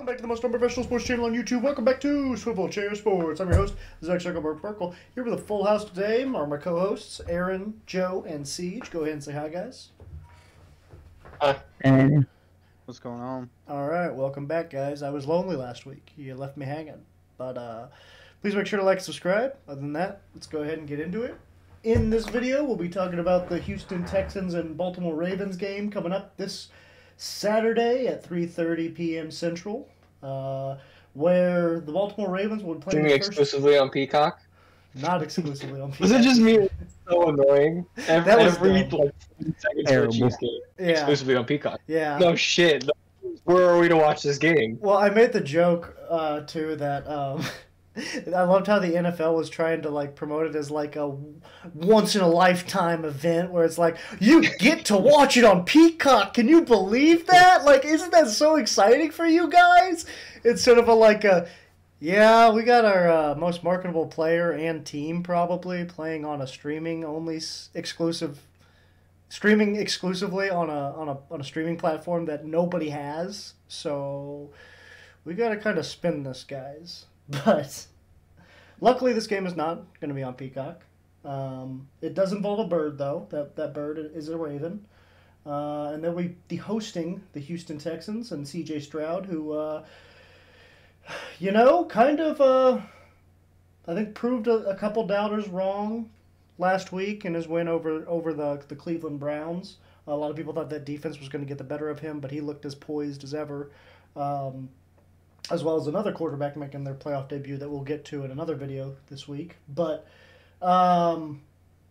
Welcome back to the most unprofessional sports channel on YouTube. Welcome back to Swivel Chair Sports. I'm your host, Zach Zuckerberg Burkle. Here with a full house today are my co-hosts, Aaron, Joe, and Siege. Go ahead and say hi, guys. Hi. And What's going on? All right, welcome back, guys. I was lonely last week. You left me hanging. But please make sure to like and subscribe. Other than that, let's go ahead and get into it. In this video, we'll be talking about the Houston Texans and Baltimore Ravens game coming up this Saturday at 3:30 p.m. Central, where the Baltimore Ravens will play Streaming exclusively on Peacock? Not exclusively on Peacock. Was it just me? It's so annoying. That was Every dumb. like 10 seconds for a Chiefs game. Yeah. Exclusively on Peacock. Yeah. No shit. Where are we to watch this game? Well, I made the joke, too, that I loved how the NFL was trying to like promote it as like a once-in-a-lifetime event where it's like, you get to watch it on Peacock. Can you believe that? Like, isn't that so exciting for you guys? Instead of yeah, we got our most marketable player and team probably playing on a streaming exclusively on a streaming platform that nobody has. So we got to kind of spin this, guys. But luckily, this game is not going to be on Peacock. It does involve a bird, though. That bird is a raven. And then we be hosting the Houston Texans and C.J. Stroud, who, I think proved a couple doubters wrong last week in his win over the Cleveland Browns. A lot of people thought that defense was going to get the better of him, but he looked as poised as ever. As well as another quarterback making their playoff debut that we'll get to in another video this week. But the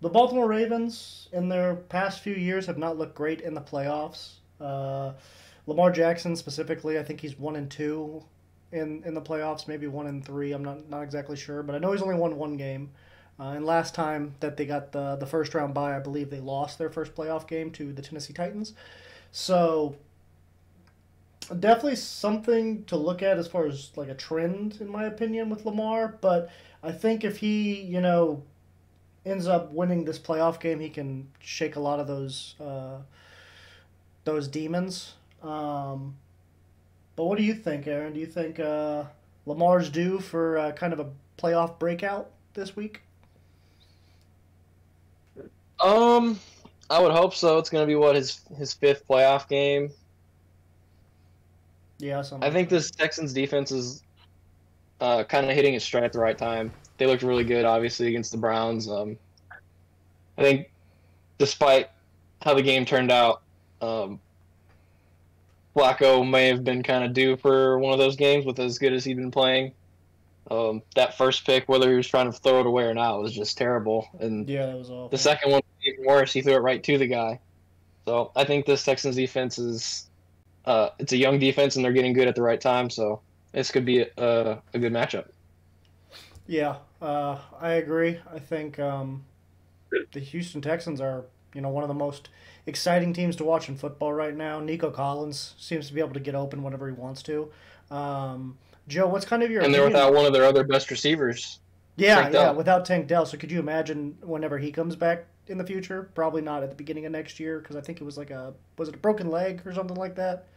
Baltimore Ravens, in their past few years, have not looked great in the playoffs. Lamar Jackson specifically, I think he's 1-2 in the playoffs, maybe 1-3. I'm not exactly sure, but I know he's only won one game. And last time that they got the first round bye, I believe they lost their first playoff game to the Tennessee Titans. So definitely something to look at as far as like a trend, in my opinion, with Lamar. But I think if he, ends up winning this playoff game, he can shake a lot of those demons. But what do you think, Aaron? Do you think Lamar's due for kind of a playoff breakout this week? I would hope so. It's gonna be his fifth playoff game. Yeah, I think this Texans defense is kind of hitting its stride at the right time. They looked really good, obviously, against the Browns. I think despite how the game turned out, Flacco may have been kind of due for one of those games with as good as he'd been playing. That first pick, whether he was trying to throw it away or not, was just terrible. And yeah, that was awful. The second one was even worse. He threw it right to the guy. So I think this Texans defense is it's a young defense, and they're getting good at the right time. So this could be a good matchup. Yeah, I agree. I think the Houston Texans are, one of the most exciting teams to watch in football right now. Nico Collins seems to be able to get open whenever he wants to. Joe, what's kind of your And they're opinion? without one of their other best receivers. Yeah, without Tank Dell. So could you imagine whenever he comes back in the future? Probably not at the beginning of next year, because I think it was was it a broken leg or something like that?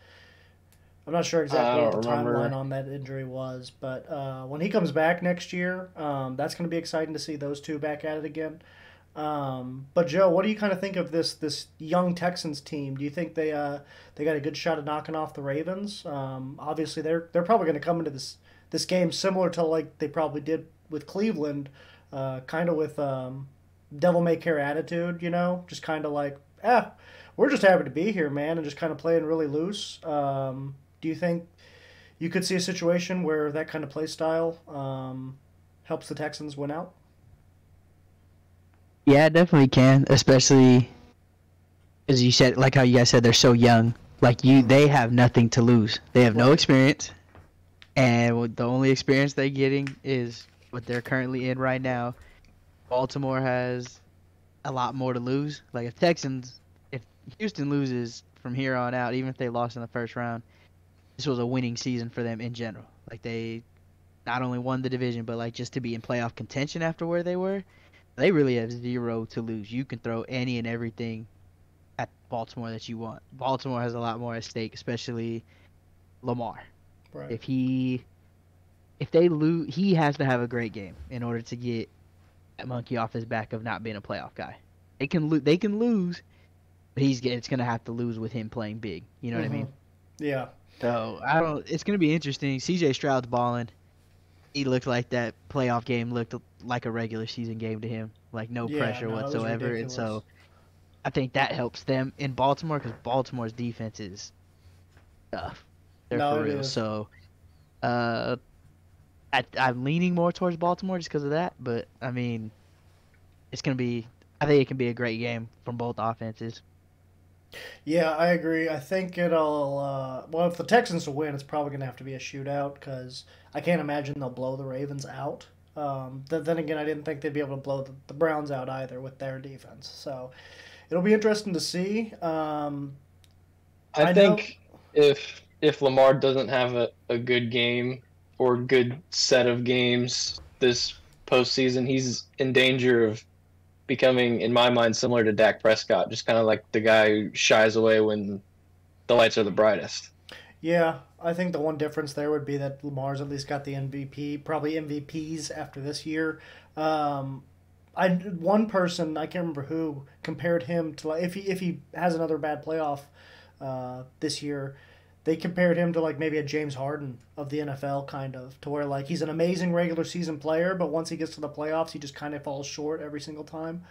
I'm not sure exactly what the timeline on that injury was, but when he comes back next year, that's going to be exciting to see those two back at it again. But Joe, what do you kind of think of this young Texans team? Do you think they got a good shot at knocking off the Ravens? Obviously, they're probably going to come into this game similar to like they probably did with Cleveland, kind of with devil may care attitude, just kind of like, we're just happy to be here, man, and just kind of playing really loose. Do you think you could see a situation where that kind of play style helps the Texans win out? yeah, it definitely can, especially as you said, like how you guys said, they're so young. They have nothing to lose. They have no experience, and the only experience they're getting is what they're currently in right now. Baltimore has a lot more to lose. Like if Houston loses from here on out, even if they lost in the first round, this was a winning season for them in general. Like they not only won the division, but like just to be in playoff contention after where they were, they really have zero to lose. You can throw any and everything at Baltimore that you want. Baltimore has a lot more at stake, especially Lamar. Right. If they lose, he has to have a great game in order to get that monkey off his back of not being a playoff guy. They can lose, but it's gonna have to lose with him playing big. You know what I Mm-hmm. mean? Yeah. So I don't. It's gonna be interesting. C.J. Stroud's balling. He looked like that playoff game looked like a regular season game to him, like no Yeah. pressure No, it was whatsoever. And ridiculous. so I think that helps them in Baltimore because Baltimore's defense is tough. They're No, for it real. is. So uh, I'm leaning more towards Baltimore just because of that. But I mean, it's gonna be. I think it can be a great game from both offenses. Yeah, I agree. I think it'll. Well, if the Texans will win, it's probably going to have to be a shootout because I can't imagine they'll blow the Ravens out. Then again, I didn't think they'd be able to blow the Browns out either with their defense. So it'll be interesting to see. I I know. think if Lamar doesn't have a good game or good set of games this postseason, he's in danger of becoming, in my mind, similar to Dak Prescott, just kind of like the guy who shies away when the lights are the brightest. Yeah, I think the one difference there would be that Lamar's at least got the MVP, probably MVPs after this year. Um, one person I can't remember who compared him to like if he has another bad playoff this year, they compared him to like maybe a James Harden of the NFL kind of to where like he's an amazing regular season player, but once he gets to the playoffs, he just kind of falls short every single time.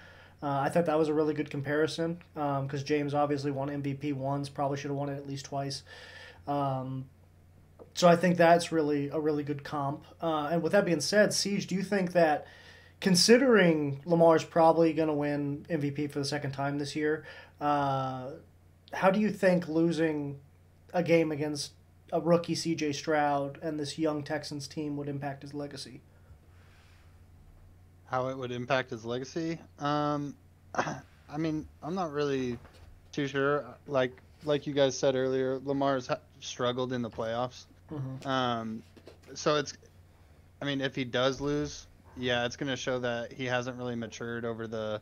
I thought that was a really good comparison because James obviously won MVP once, probably should have won it at least twice. Um, so I think that's really a really good comp. And with that being said, Siege, do you think that considering Lamar's probably going to win MVP for the second time this year, uh, how do you think losing a game against a rookie CJ Stroud and this young Texans team would impact his legacy? How it would impact his legacy? I mean, I'm not really too sure. Like you guys said earlier, Lamar's struggled in the playoffs. Mm-hmm. Um, so I mean, if he does lose, yeah, it's gonna show that he hasn't really matured over the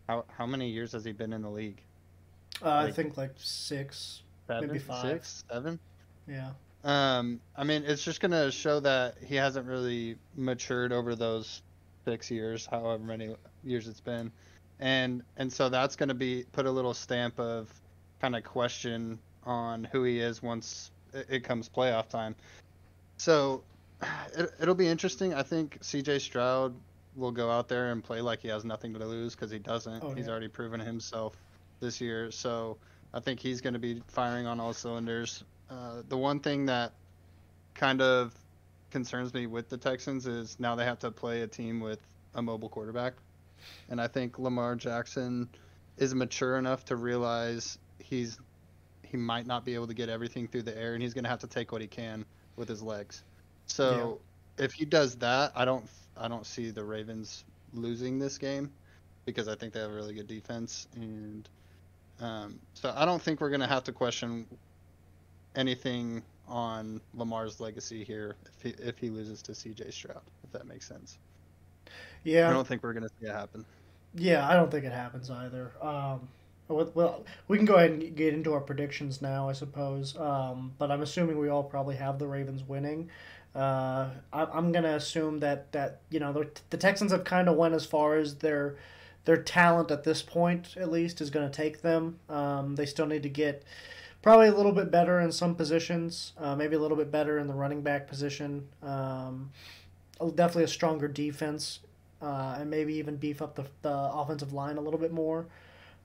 how many years has he been in the league? I Like think like six, maybe seven, five. 6, 7. Yeah. I mean, it's just gonna show that he hasn't really matured over those 6 years, however many years it's been, and so that's gonna be put a little stamp of kind of question on who he is once it comes playoff time. So it'll be interesting. I think C.J. Stroud will go out there and play like he has nothing to lose because he doesn't. Oh He's yeah. already proven himself this year. So I think he's going to be firing on all cylinders. The one thing that kind of concerns me with the Texans is now they have to play a team with a mobile quarterback. And I think Lamar Jackson is mature enough to realize he might not be able to get everything through the air and he's going to have to take what he can with his legs. Yeah. So if he does that, I don't see the Ravens losing this game because I think they have a really good defense and so I don't think we're going to have to question anything on Lamar's legacy here if he loses to C.J. Stroud, if that makes sense. I Yeah. don't think we're going to see it happen. Yeah, I don't think it happens either. Well, we can go ahead and get into our predictions now, I suppose. But I'm assuming we all probably have the Ravens winning. I'm gonna assume that the Texans have kind of went as far as their talent at this point, at least, is going to take them. They still need to get probably a little bit better in some positions, maybe a little bit better in the running back position. Definitely a stronger defense, and maybe even beef up the offensive line a little bit more.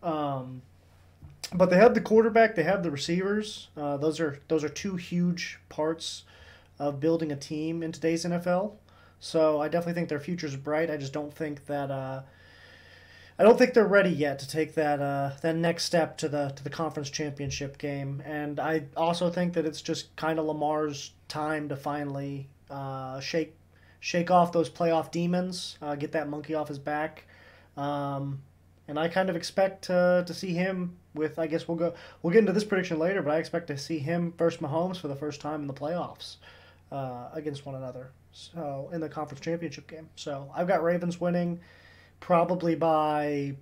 Um, but they have the quarterback, they have the receivers. Those are two huge parts of building a team in today's NFL. So I definitely think their future's bright. I just don't think that I don't think they're ready yet to take that next step to the conference championship game. And I also think that it's just kind of Lamar's time to finally shake off those playoff demons, get that monkey off his back. And I kind of expect to see him with. I guess we'll get into this prediction later, but I expect to see him versus Mahomes for the first time in the playoffs against one another. So in the conference championship game. So I've got Ravens winning probably by,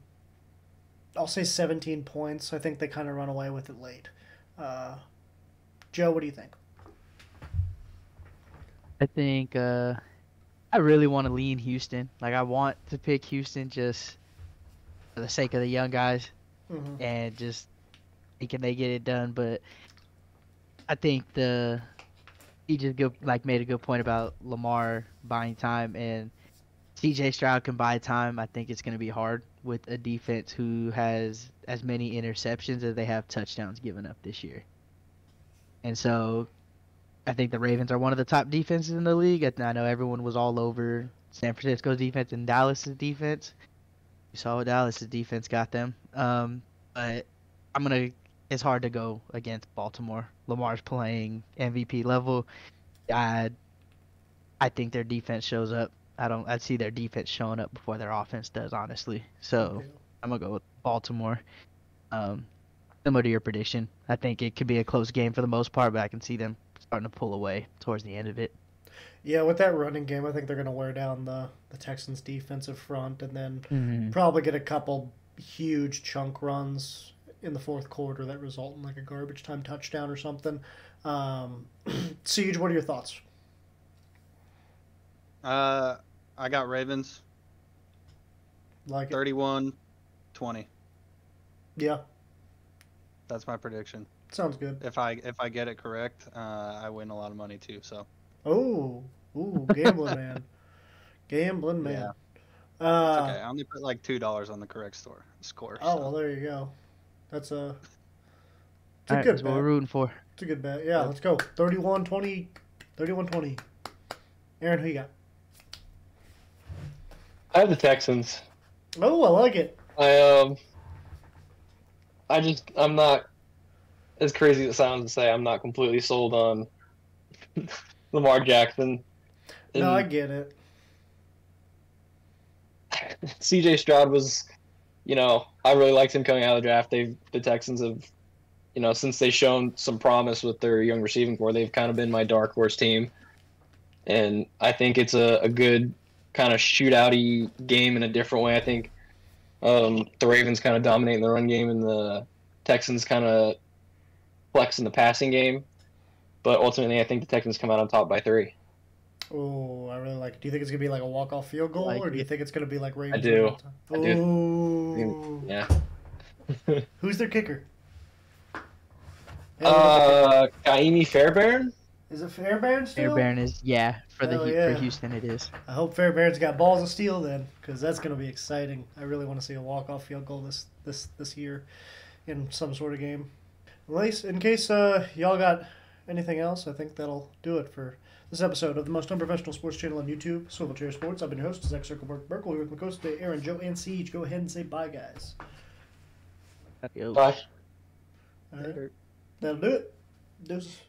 I'll say 17 points. I think they kind of run away with it late. Uh, Joe, what do you think? I think I really want to lean Houston. Like I want to pick Houston just for the sake of the young guys Hmm. and just thinking they get it done. But I think he just made a good point about Lamar buying time and CJ Stroud can buy time. I think it's going to be hard with a defense who has as many interceptions as they have touchdowns given up this year. And so I think the Ravens are one of the top defenses in the league. I know everyone was all over San Francisco's defense and Dallas's defense. You saw what Dallas's defense got them. But it's hard to go against Baltimore. Lamar's playing MVP level. I I think their defense shows up. I'd see their defense showing up before their offense does, honestly. So Okay. I'm gonna go with Baltimore. Um, Similar to your prediction, I think it could be a close game for the most part, but I can see them starting to pull away towards the end of it. Yeah, with that running game, I think they're going to wear down the Texans' defensive front and then Mm-hmm. probably get a couple huge chunk runs in the fourth quarter that result in like a garbage time touchdown or something. Um, Siege, what are your thoughts? I got Ravens Like it? 31-20. Yeah, That's my prediction. sounds good. If I get it correct, I win a lot of money too. So Oh, ooh, gambling man. Gambling man. Yeah. it's Uh, okay. I only put like $2 on the correct score. oh, So. well, there you go. That's a, it's a All right, good that's what bet. we're rooting for. It's a good bet. Yeah, Yep. let's go. 31-20. 31-20. Aaron, who you got? I have the Texans. Oh, I like it. I'm not, as crazy as it sounds to say, I'm not completely sold on Lamar Jackson. No, I And get it. CJ Stroud was, I really liked him coming out of the draft. The Texans have, since they've shown some promise with their young receiving core, they've kind of been my dark horse team. And I think it's a good kind of shootout-y game in a different way. I think the Ravens kind of dominate in the run game and the Texans kind of flex in the passing game. But ultimately, I think the Texans come out on top by 3. Oh, I really like it. Do you think it's going to be like a walk-off field goal, Like or do you it. think it's going to be like Ravens? do. I do. Oh. Yeah. Who's their kicker? Yeah, Kaimi Fairbairn? is it Fairbairn still? Fairbairn is for Hell for yeah. Houston it is. I hope Fairbairn's got balls of steel then, because that's going to be exciting. I really want to see a walk-off field goal this year in some sort of game. At least in case y'all got anything else, I think that'll do it for this episode of the most unprofessional sports channel on YouTube, Swivel Chair Sports. I've been your host, Zach Circleberg Burkle, here with my co-hosts today, Aaron, Joe, and Siege. Go ahead and say bye, guys. Yo. Bye. All right. That'll do it. Deuces.